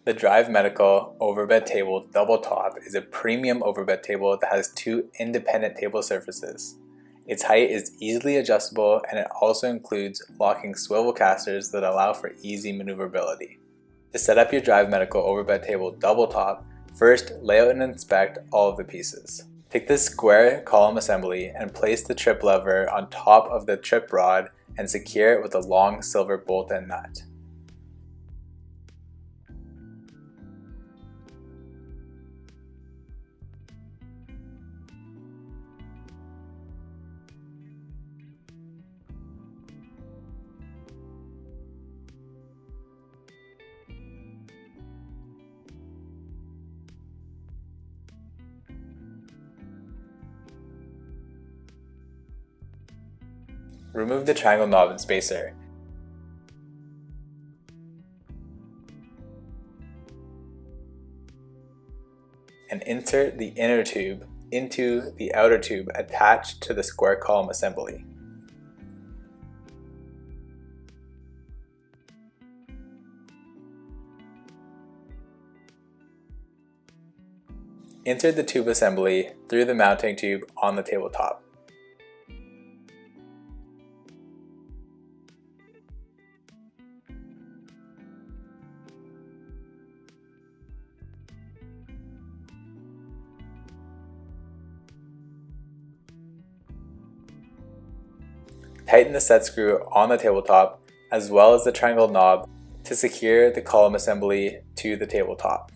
The Drive Medical Overbed Table Double Top is a premium overbed table that has two independent table surfaces. Its height is easily adjustable, and it also includes locking swivel casters that allow for easy maneuverability. To set up your Drive Medical Overbed Table Double Top, first lay out and inspect all of the pieces. Take the square column assembly and place the trip lever on top of the trip rod and secure it with a long silver bolt and nut. Remove the triangle knob and spacer. And insert the inner tube into the outer tube attached to the square column assembly. Insert the tube assembly through the mounting tube on the tabletop. Tighten the set screw on the tabletop as well as the triangle knob to secure the column assembly to the tabletop.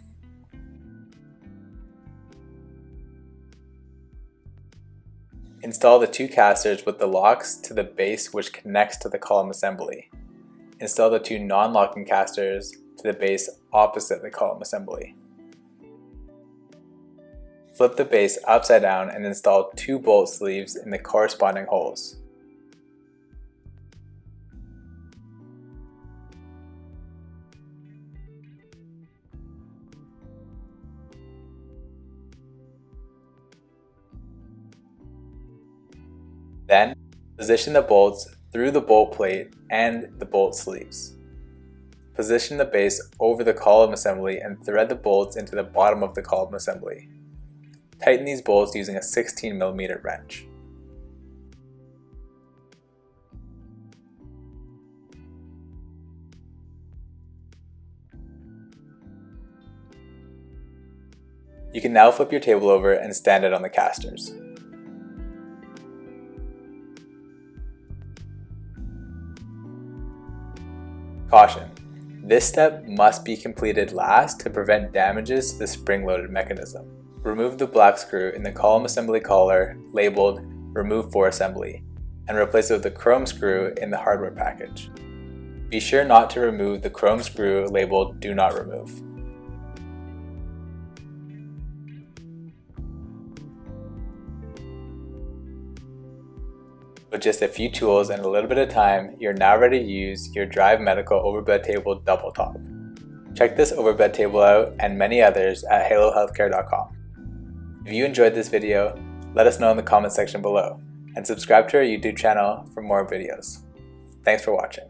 Install the two casters with the locks to the base which connects to the column assembly. Install the two non-locking casters to the base opposite the column assembly. Flip the base upside down and install two bolt sleeves in the corresponding holes. Then, position the bolts through the bolt plate and the bolt sleeves. Position the base over the column assembly and thread the bolts into the bottom of the column assembly. Tighten these bolts using a 16mm wrench. You can now flip your table over and stand it on the casters. Caution: this step must be completed last to prevent damages to the spring-loaded mechanism. Remove the black screw in the column assembly collar labeled "Remove for Assembly" and replace it with the chrome screw in the hardware package. Be sure not to remove the chrome screw labeled "Do Not Remove." With just a few tools and a little bit of time, you're now ready to use your Drive Medical Overbed Table Double Top. Check this overbed table out and many others at halohealthcare.com. If you enjoyed this video, let us know in the comment section below, and subscribe to our YouTube channel for more videos. Thanks for watching.